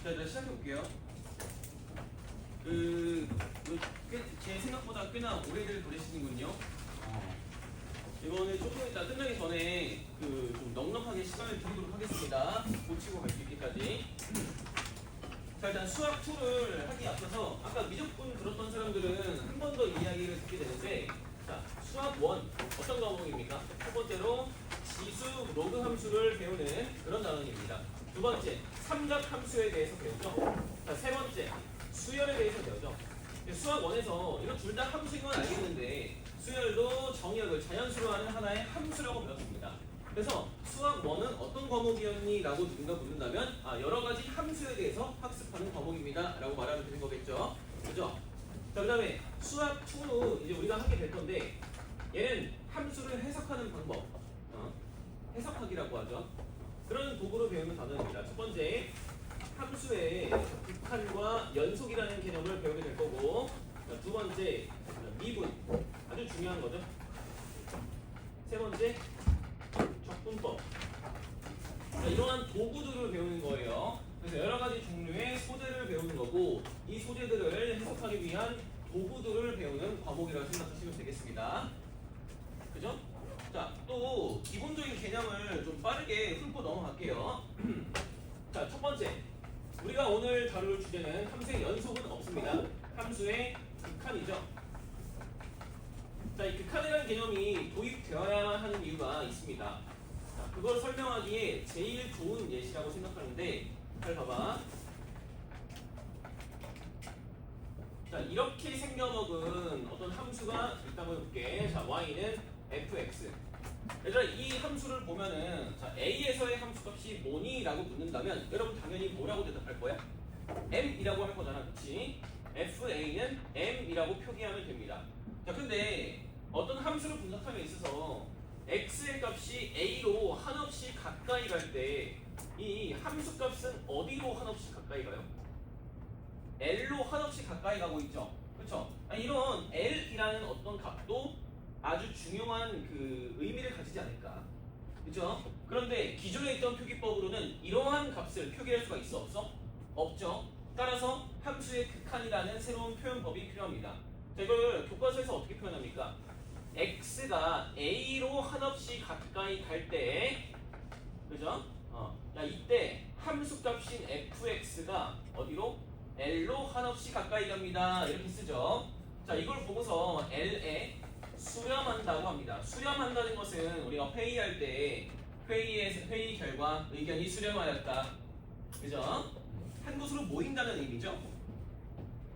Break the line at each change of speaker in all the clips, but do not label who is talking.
자, 일단 시작해볼게요. 제 생각보다 꽤나 오래들 보내시는군요. 이거는 조금 이따 끝나기 전에 좀 넉넉하게 시간을 드리도록 하겠습니다. 고치고 갈 수 있기까지. 자, 일단 수학 2를 하기 앞서서 아까 미적분 들었던 사람들은 한 번 더 이야기를 듣게 되는데, 자, 수학 1 어떤 과목입니까? 첫 번째로 지수 로그 함수를 배우는 그런 단원입니다. 두 번째, 삼각 함수에 대해서 배우죠. 자, 세 번째, 수열에 대해서 배우죠. 수학 1에서 이거 둘 다 함수인 건 알겠는데 수열도 정의역을 자연수로 하는 하나의 함수라고 배웠습니다. 그래서 수학 1은 어떤 과목이었니? 라고 누군가 묻는다면 여러 가지 함수에 대해서 학습하는 과목입니다. 라고 말하면 되는 거겠죠. 그죠? 자, 그 다음에 수학 2는 이제 우리가 하게 될 건데 얘는 함수를 해석하는 방법, 해석하기라고 하죠. 그런 도구로 배우는 단어입니다. 첫 번째, 함수의 극한과 연속이라는 개념을 배우게 될 거고, 두 번째, 미분, 아주 중요한 거죠. 세 번째, 적분법. 이러한 도구들을 배우는 거예요. 그래서 여러 가지 종류의 소재를 배우는 거고, 이 소재들을 해석하기 위한 도구들을 배우는 과목이라고 생각하시면 되겠습니다. 그죠? 자, 또 기본적인 개념을 좀 빠르게 훑고 넘어갈게요. 자, 첫 번째, 우리가 오늘 다룰 주제는 함수의 연속은 없습니다. 함수의 극한이죠. 자, 이 극한이라는 개념이 도입되어야 하는 이유가 있습니다. 자, 그걸 설명하기에 제일 좋은 예시라고 생각하는데, 잘 봐봐. 자, 이렇게 생겨먹은 어떤 함수가 있다고 해볼게. 자, y는 fx. 얘들아, 이 함수를 보면은, 자, a에서의 함수값이 뭐니? 라고 묻는다면 여러분 당연히 뭐라고 대답할 거야? m이라고 할 거잖아, 그치? fa는 m이라고 표기하면 됩니다. 자, 근데 어떤 함수를 분석함에 있어서 x의 값이 a로 한없이 가까이 갈 때 이 함수 값은 어디로 한없이 가까이 가요? l로 한없이 가까이 가고 있죠. 그렇죠? 이런 l이라는 어떤 값도 아주 중요한 의미를 가지지 않을까. 그렇죠? 그런데 기존에 있던 표기법으로는 이러한 값을 표기할 수가 있어, 없어? 없죠. 따라서 함수의 극한이라는 새로운 표현법이 필요합니다. 자, 이걸 교과서에서 어떻게 표현합니까? x가 a로 한없이 가까이 갈 때, 그죠? 이때 함수 값인 fx가 어디로? l로 한없이 가까이 갑니다. 이렇게 쓰죠. 자, 이걸 보고서 l에 수렴한다고 합니다. 수렴한다는 것은 우리가 회의할 때 회의 결과 의견이 수렴하였다. 그죠? 한 곳으로 모인다는 의미죠.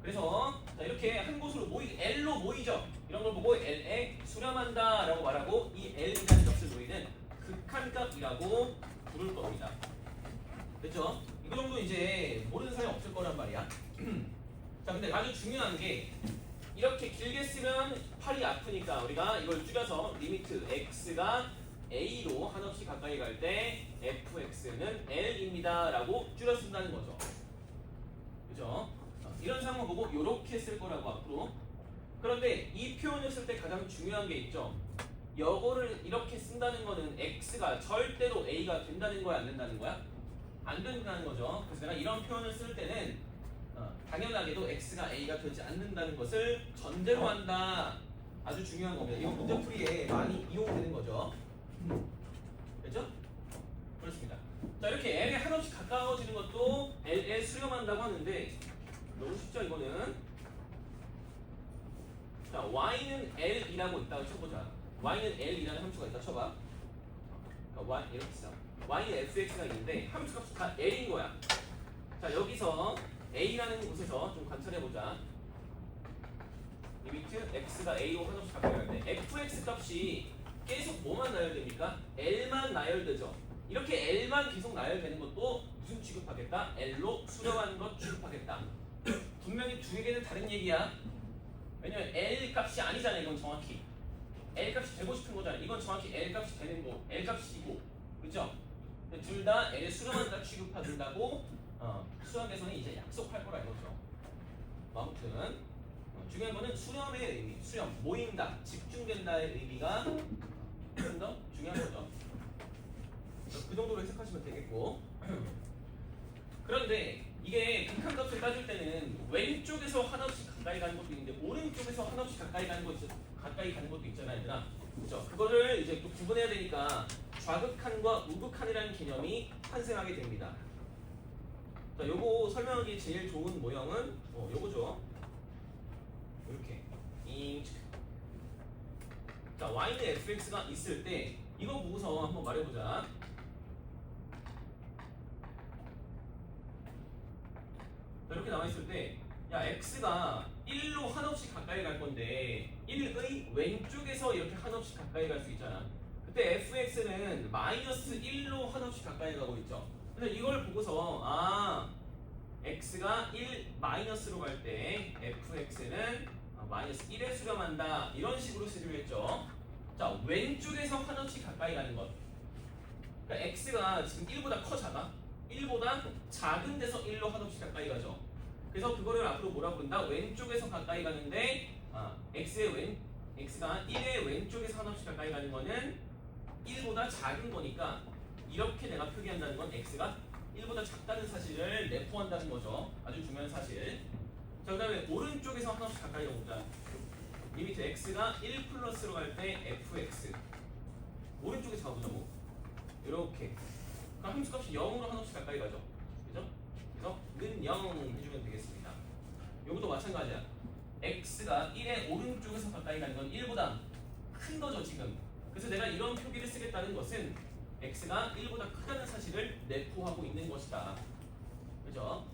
그래서 자, 이렇게 한 곳으로 L로 모이죠. 이런 걸 보고 L에 수렴한다 라고 말하고 이 L이라는 값을 우리는 극한값이라고 부를 겁니다. 됐죠? 이거 정도 이제 모르는 사람이 없을 거란 말이야. 자, 근데 아주 중요한 게 이렇게 길게 쓰면 팔이 아프니까 우리가 이걸 줄여서 리미트 x가 a로 한없이 가까이 갈 때 fx는 l입니다 라고 줄여 쓴다는 거죠. 그죠? 이런 상황을 보고 이렇게 쓸 거라고 앞으로. 그런데 이 표현을 쓸 때 가장 중요한 게 있죠. 이거를 이렇게 쓴다는 거는 x가 절대로 a가 된다는 거야, 안 된다는 거야? 안 된다는 거죠. 그래서 내가 이런 표현을 쓸 때는 당연하게도 x가 a가 되지 않는다는 것을 전제로 한다. 아주 중요한 겁니다. 이건 문제풀이에 많이 이용되는 거죠. 됐죠? 그렇습니다. 자, 이렇게 l에 한없이 가까워지는 것도 l에 수렴한다고 하는데 너무 쉽죠, 이거는? 자, y는 l이라고 있다고 쳐보자. y는 l이라는 함수가 있다 쳐봐. y 이렇게 써. y는 fx가 있는데 함수값이 다 l인 거야. 자, 여기서 a라는 곳에서 좀 관찰해보자. 리미트 x가 a로 한없이 가까이 갈 때 fx 값이 계속 뭐만 나열됩니까? l만 나열되죠. 이렇게 l만 계속 나열되는 것도 무슨 취급하겠다? l로 수렴하는 것 취급하겠다. 분명히 두 개는 다른 얘기야. 왜냐면 l 값이 아니잖아. 이건 정확히 l 값이 되고 싶은 거잖아. 이건 정확히 l 값이 되는 거, l 값이고, 그렇죠? 둘 다 l에 수렴한다 취급한다고 수학에서는 이제 약속할 거라 이거죠. 아무튼 중요한 거는 수렴의 의미, 수렴, 모인다, 집중된다의 의미가 좀 더 중요한 거죠. 그 정도로 해석하시면 되겠고. 그런데 이게 이게 극한값을 따질 때는 왼쪽에서 하나씩 가까이 가는 것도 있는데 오른쪽에서 하나씩 가까이 가는 것도 있잖아요, 얘들아. 그렇죠? 그거를 이제 또 구분해야 되니까 좌극한과 우극한이라는 개념이 탄생하게 됩니다. 자, 요거 설명하기 제일 좋은 모형은 요거죠. 이렇게 자, y는 fx가 있을 때 이거 보고서 한번 말해보자. 자, 이렇게 나와있을 때 야, x가 1로 한없이 가까이 갈 건데 1의 왼쪽에서 이렇게 한없이 가까이 갈 수 있잖아. 그때 fx는 마이너스 1로 한없이 가까이 가고 있죠. 그래서 이걸 보고서 x가 1 마이너스로 갈 때 fx는 마이너스 1에 수렴한다, 이런 식으로 쓰기로 했죠. 자, 왼쪽에서 한없이 가까이 가는 것. 그러니까 x가 지금 1보다 커, 작아? 1보다 작은 데서 1로 한없이 가까이 가죠. 그래서 그거를 앞으로 뭐라 부른다? 왼쪽에서 가까이 가는데 x가 1의 왼쪽에서 한없이 가까이 가는 거는 1보다 작은 거니까 이렇게 내가 표기한다는 건 x가 1보다 작다는 사실을 내포한다는 거죠. 아주 중요한 사실. 자, 그 다음에 오른쪽에서 한없이 가까이 가보자. 리미트 x가 1 플러스로 갈 때 fx. 오른쪽에서 가보자고. 이렇게. 그럼 함수값이 0으로 한없이 가까이 가죠. 그죠? 그래서 는 0 해주면 되겠습니다. 요것도 마찬가지야. x가 1의 오른쪽에서 가까이 가는 건 1보다 큰 거죠, 지금. 그래서 내가 이런 표기를 쓰겠다는 것은 x가 1보다 크다는 사실을 내포하고 있는 것이다. 그죠?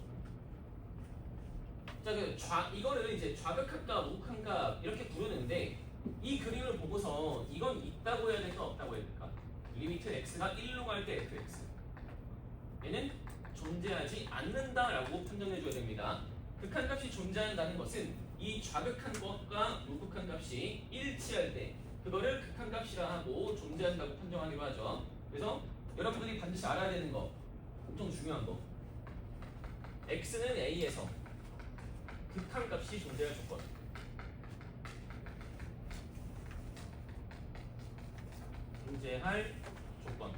자, 이거를 이제 좌극한값, 우극한값 이렇게 부르는데 이 그림을 보고서 이건 있다고 해야 될까, 없다고 해야 될까? 리미트 x가 1로 갈 때 fx. 얘는 존재하지 않는다라고 판정해 줘야 됩니다. 극한값이 존재한다는 것은 이 좌극한 것과 우극한 값이 일치할 때 그거를 극한값이라 하고 존재한다고 판정하기로 하죠. 그래서 여러분들이 반드시 알아야 되는 거, 엄청 중요한 거. x는 a에서 극한값이 존재할 조건. 존재할 조건.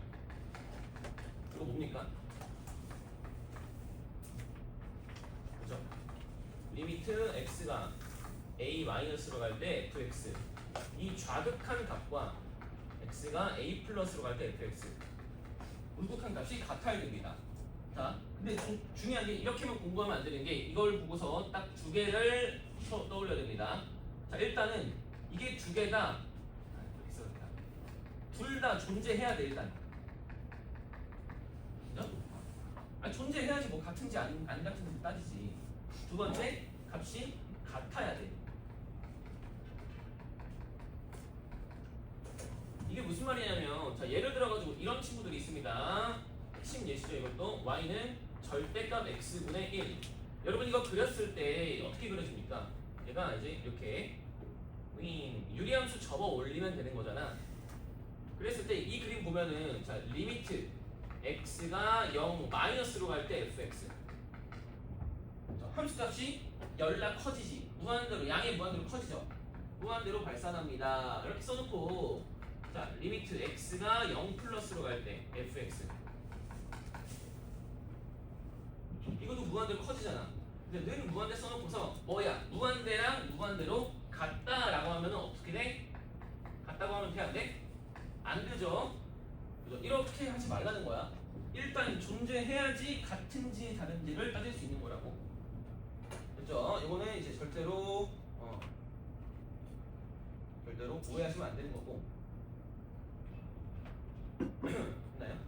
이거 뭡니까? 그죠? 리미트 x가 a-로 갈 때 fx. 이 좌극한 값과 x가 a 플러스로 갈 때 fx. 우극한 값이 같아야 됩니다. 자, 근데 중요한 게 이렇게만 공부하면 안 되는 게 이걸 보고서 딱 두 개를 떠올려야 됩니다. 자, 일단은 이게 두 개가 둘 다 존재해야 돼, 일단. 그죠? 존재해야지 뭐 같은지 안 같은지 따지지. 두 번째, 값이 같아야 돼. 이게 무슨 말이냐면, 자, 예를 들어가지고 이런 친구들이 있습니다. 핵심 예시죠, 이것도. y는 절대값 x분의 1. 여러분 이거 그렸을 때 어떻게 그려집니까? 얘가 이제 이렇게 유리함수 접어 올리면 되는 거잖아. 그랬을 때 이 그림 보면은, 자, 리미트 x가 0 마이너스로 갈 때 fx. 자, 함수값이 열나 커지지. 무한대로, 양의 무한대로 커지죠. 무한대로 발산합니다. 이렇게 써놓고, 자, 리미트 x가 0 플러스로 갈 때 fx. 이것도 무한대로 커지잖아. 근데 늘 무한대 써놓고서 뭐야? 무한대랑 무한대로 같다라고 하면 어떻게 돼? 같다고 하면 돼야 돼? 안 되죠? 그죠? 이렇게 하지 말라는 거야. 일단 존재해야지 같은지 다른지를 따질 수 있는 거라고. 그죠? 이거는 이제 절대로 오해하시면 안 되는 거고. 됐나요?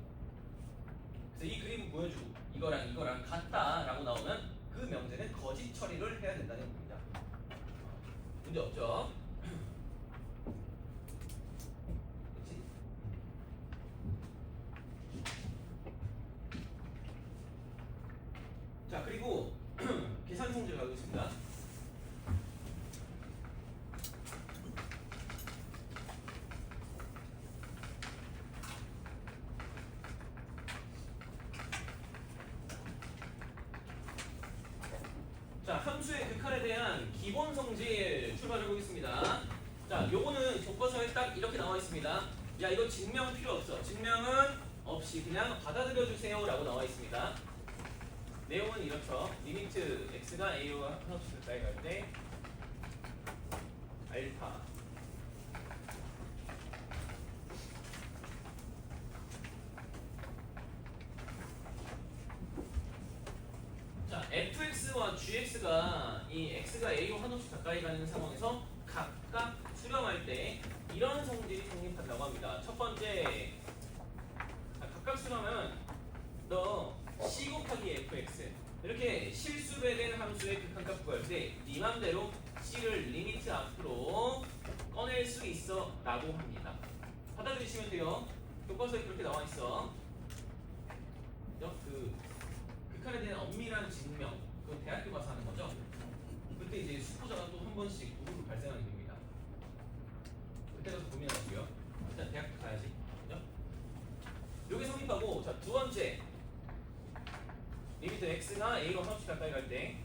그래서 이 그림을 보여주고 이거랑 이거랑 같다라고 나오면 그 명제는 거짓 처리를 해야 된다는 겁니다. 문제 없죠? 그렇지? 자, 그리고 계산 문제 가겠습니다. 자, 함수의 극한에 대한 기본 성질 출발해 보겠습니다. 자, 요거는 교과서에 딱 이렇게 나와 있습니다. 야, 이거 증명 필요 없어. 증명은 없이 그냥 받아들여 주세요 라고 나와 있습니다. 내용은 이렇죠. 리미트 x가 a와 하나씩 가까이 갈 때 알파 자 fx와 gx가 이 x가 a와 한없이 가까이 가는 상황에서 각각 수렴할 때 이런 성질이 성립한다고 합니다. 첫 번째 자, 각각 수렴하면 너 c 곱하기 fx 이렇게 실수배된 함수의 극한값 구할 때 네 맘대로 c를 리미트 앞으로 꺼낼 수 있어 라고 합니다. 받아들이시면 돼요. 교과서에 그렇게 나와 있어. 그 극한에 대한 엄밀한 증명 그건 대학교 가서 하는 거죠. 그때 이제 수포자가 또 한 번씩 우르르 발생하게 됩니다. 그때 가서 고민하시고요. 일단 대학교 가야지. 그죠? 요게 성립하고 자 두 번째 리미트 x가 a로 한없이 가까이 갈 때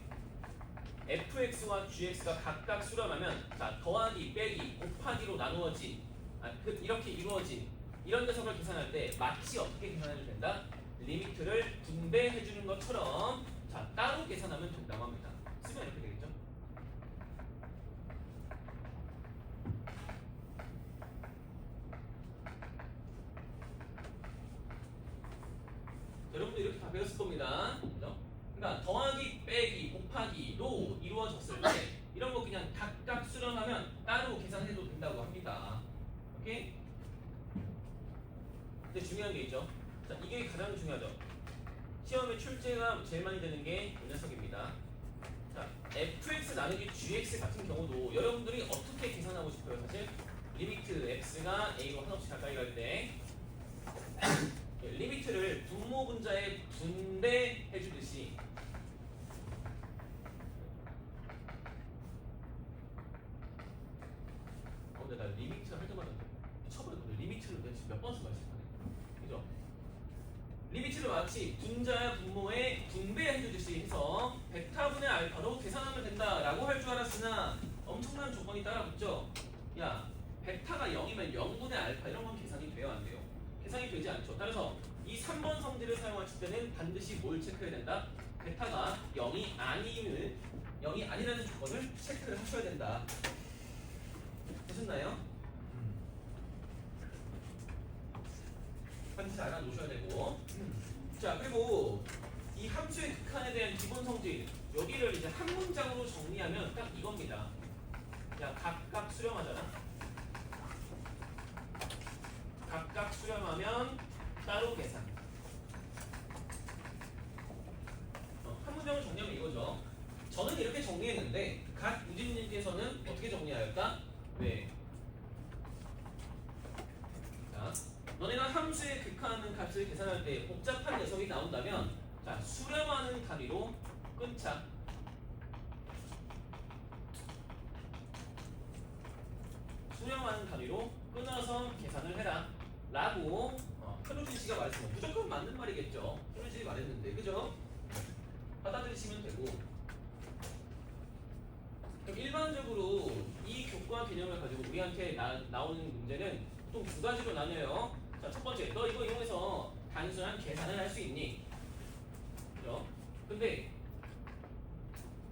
fx와 gx가 각각 수렴하면 자 더하기 빼기 곱하기로 나누어진 이렇게 이루어진 이런 녀석을 계산할 때 마치 어떻게 계산해도 된다? 리미트를 분배해 주는 것처럼 자 따로 계산하면 된다고 합니다. 쓰면 이렇게 되겠죠? 여러분들 이렇게 다 배웠을 겁니다. 그죠? 그러니까 더하기, 빼기, 곱하기로 이루어졌을 때 이런 거 그냥 각각 수렴하면 따로 계산해도 된다고 합니다. 오케이? 근데 중요한 게 있죠. 자, 이게 가장 중요하죠. 시험에 출제가 제일 많이 되는 게 이 녀석입니다. 자, fx 나누기 gx 같은 경우도 여러분들이 어떻게 계산하고 싶어요? 사실 리미트 x가 a로 한없이 가까이 갈 때 리미트를 분모 분자에 분배해 주듯이 근데 나 리미트 할 때마다 미쳐버렸거든. 리미트를 내가 지금 몇 번 쓴거야 시간에. 그죠? 리미트를 마치 분자야 분모에 분배해 주듯이 해서 베타분의 알파로 계산하면 된다라고 할 줄 알았으나 엄청난 조건이 따라붙죠. 야 베타가 0이면 0분의 알파 이런 건 계산이 돼요 안 돼요? 계산이 되지 않죠. 따라서 이 3번 성질을 사용하실 때는 반드시 뭘 체크해야 된다? 베타가 0이 아니라는 조건을 체크를 하셔야 된다. 되셨나요? 반드시 알아놓으셔야 되고. 자 그리고 이 함수의 극한에 대한 기본 성질 여기를 이제 한 문장으로 정리하면 딱 이겁니다. 야 각각 수렴하잖아. 각각 수렴하면 따로 계산. 한 문장을 정리하면 이거죠. 저는 이렇게 정리했는데 각 유진님께서는 어떻게 정리할까? 네. 자, 너네가 함수의 극한하는 값을 계산할 때 복잡한 녀석이 나온다면 자 수렴하는 단위로 끊자. 수렴하는 단위로 끊어서 계산을 해라 라고 크루진 씨가 말씀은 무조건 맞는 말이겠죠. 크루진이 말했는데 그죠? 받아들이시면 되고. 그럼 일반적으로 이 교과 개념을 가지고 우리한테 나오는 문제는 또 두 가지로 나뉘어요. 자, 첫 번째, 너 이거 이용해서 단순한 계산을 할 수 있니? 그죠? 근데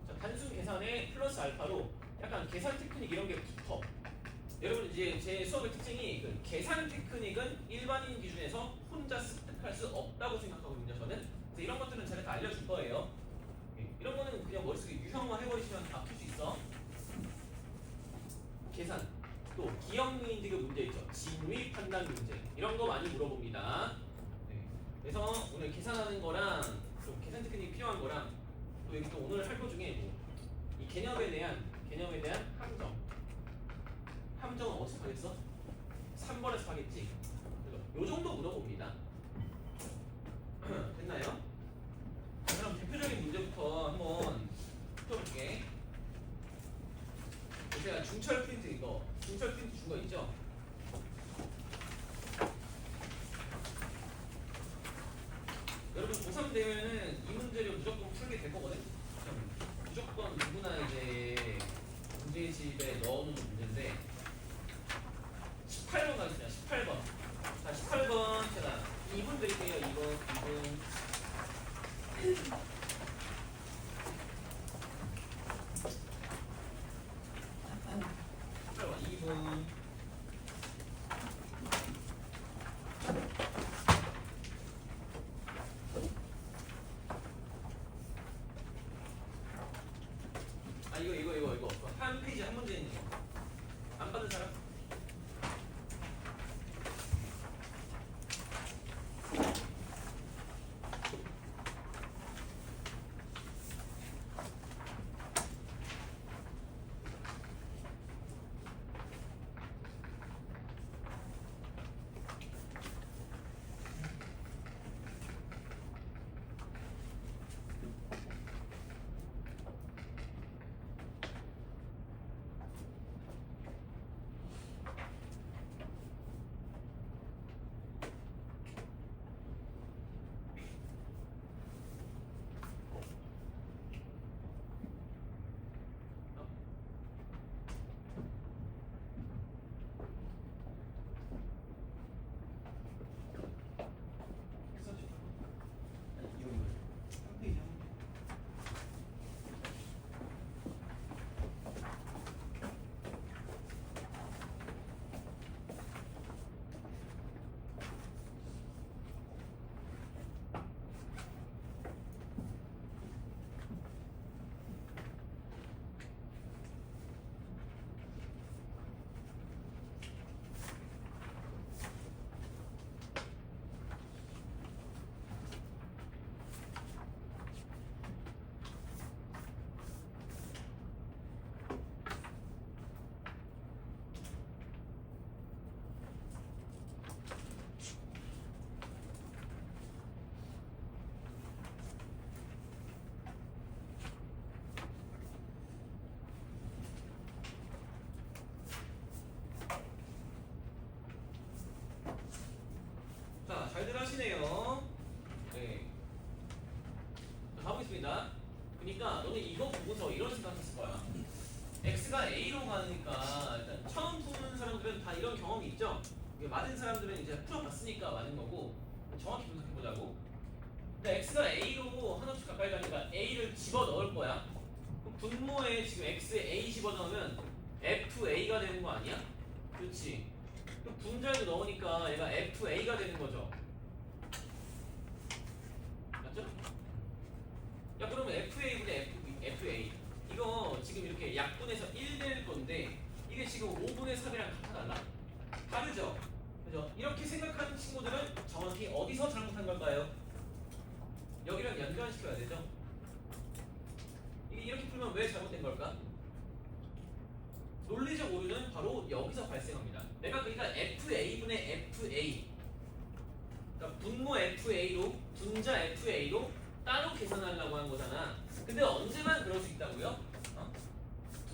자, 단순 계산에 플러스 알파로 약간 계산 테크닉 이런 게 붙어. 여러분 이제 제 수업의 특징이 그 계산 테크닉은 일반인 기준에서 혼자 습득할 수 없다고 생각하거든요. 저는 그래서 이런 것들은 제가 다 알려줄 거예요. 이런 거는 그냥 머릿속에 유형화 해버리시면 다 풀 수 있어. 계산 또 기억니인지그 문제 있죠. 진위 판단 문제 이런 거 많이 물어봅니다. 네. 그래서 오늘 계산하는 거랑 좀 계산 테크닉이 필요한 거랑 또 여기 또 오늘 할 거 중에 뭐 이 개념에 대한 함정은 어디서 하겠어? 3번에서 하겠지. 요 정도 물어봅니다. 됐나요? 그럼 대표적인 문제부터 한번 풀어볼게. 제가 중철 프린트 중철 프린트 준 거 있죠? 여러분 고3 되면은 이 문제를 무조건 풀게 될 거거든? 무조건 누구나 이제 문제집에 넣어놓는 문제인데 18번 가겠습니다. 18번. 자, 18번 제가 2분 드릴게요. 2분. 한 페이지 한 문제 있는 거. 안 받은 사람? 자, 잘들 하시네요. 네. 자, 가보겠습니다. 그러니까 너는 이거 보고서 이런 생각했을 거야. x가 a로 가니까 일단 처음 푸는 사람들은 다 이런 경험이 있죠. 이게 맞은 사람들은 이제 풀어봤으니까 맞은 거고 정확히 분석해보자고. 근데 x가 a로 한없이 가까이 가니까 a를 집어 넣을 거야. 그럼 분모에 지금 x에 a 집어 넣으면 fa가 되는 거 아니야? 그렇지. 그럼 분자에도 넣으니까 얘가 fa가 되는 거죠. 맞죠? 야, 그러면 fa분의 fa 이거 지금 이렇게 약분해서 1 될 건데 이게 지금 5분의 3이랑 같아 달라? 다르죠? 그죠? 이렇게 생각하는 친구들은 정확히 어디서 잘못한 걸까요? 여기랑 연관시켜야 되죠? 이게 이렇게 풀면 왜 잘못된 걸까? 논리적 오류는 바로 여기서 발생합니다. 내가 그러니까 fa분의 fa 그러니까 분모 fa로 분자 fa로 따로 계산하려고 하는 거잖아. 근데 언제만 그럴 수 있다고요?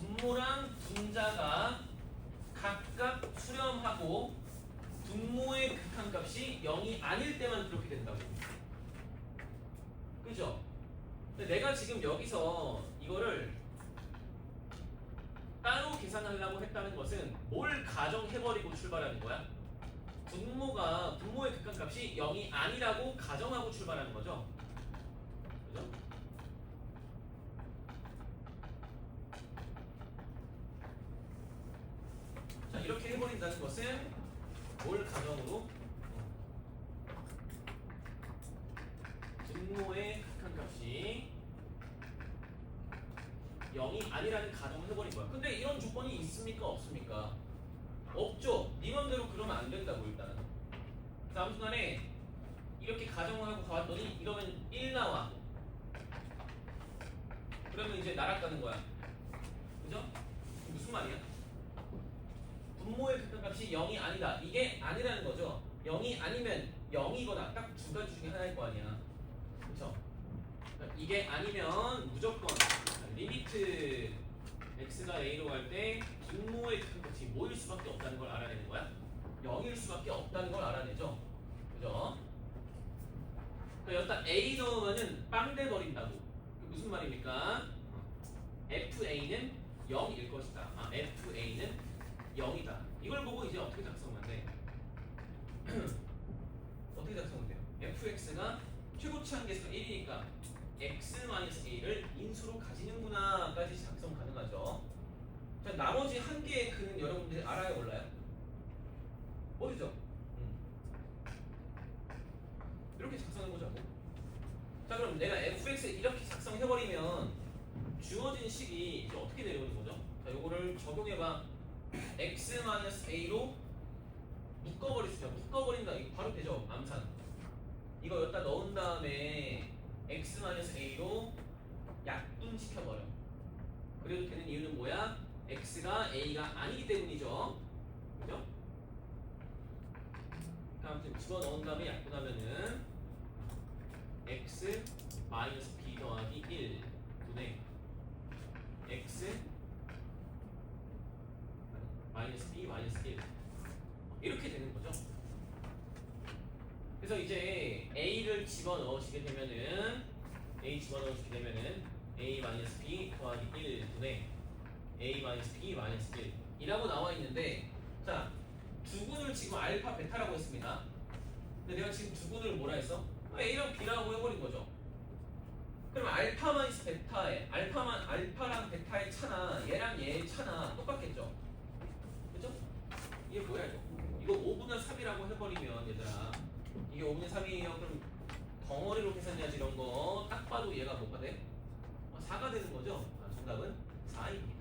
분모랑 분자가 각각 수렴하고 분모의 극한값이 0이 아닐 때만 그렇게 된다고. 그죠? 근데 내가 지금 여기서 이거를 따로 계산하려고 했다는 것은 뭘 가정해버리고 출발하는 거야? 분모의 극한값이 0이 아니라고 가정하고 출발하는 거죠. 그죠? 자, 이렇게 해버린다는 것은 뭘 가정으로? 분모의 극한값이 0이 아니라는 가정을 해버린 거야. 근데 이런 조건이 있습니까? 없습니까? 없죠. 네 맘대로 그러면 안 된다고 일단은. 자, 아무튼 간에 이렇게 가정을 하고 가봤더니 이러면 1 나와. 그러면 이제 날아가는 거야. 그죠? 무슨 말이야? 분모의 극한값이 0이 아니다. 이게 아니라는 거죠. 0이 아니면 0이거나 딱 두 가지 중에 하나일 거 아니야. 그쵸? 그러니까 이게 아니면 무조건 리미트 x가 a로 갈 때 분모의 극한값이 뭐일 수밖에 없다는 걸 알아내는 거야. 0일 수밖에 없다는 걸 알아내죠. 그죠? 그러니까 여기다 a 넣으면은 빵 돼버린다고. 무슨 말입니까? fa는 0일 것이다. fa는 0이다. 이걸 보고 이제 어떻게 작성하면 돼? 어떻게 작성하면 돼요? fx가 최고치 한계수가 1이니까 x-a를 인수로 가지는구나까지 작성 가능하죠. 자, 나머지 한 개의 근은 여러분들이 알아요, 몰라요? 모르죠? 이렇게 작성해보자고. 자, 그럼 내가 fx 이렇게 작성해버리면 주어진 식이 이제 어떻게 내려오는 거죠? 자, 요거를 적용해봐. x-a로 묶어버릴 수 있어. 묶어버린다. 이거 바로 되죠? 암산. 이거 여기다 넣은 다음에 x-a로 약분시켜버려. 그래도 되는 이유는 뭐야? x가 a가 아니기 때문이죠. 그죠? 아무튼 집어넣은 다음에 약분하면은 x 마이너스 b 더하기 1 분의 x 마이너스 b 마이너스 1 이렇게 되는 거죠. 그래서 이제 a를 집어넣으시게 되면은 a 마이너스 b 더하기 1 분의 a 마이너스 b 마이너스 1 이라고 나와 있는데, 자 두군을 지금 알파 베타라고 했습니다. 근데 내가 지금 두군을 뭐라 했어? a랑 b라고 해버린 거죠. 그럼 알파 마이너스 베타의 알파랑 베타의 차나 얘랑 얘의 차나 똑같겠죠. 그죠? 이게 뭐야 이거 5분의 3이라고 해버리면 얘들아, 이게 5분의 3이에요. 그럼 덩어리로 계산해야지. 이런 거 딱 봐도 얘가 뭐가 돼? 4가 되는 거죠. 정답은 4입니다.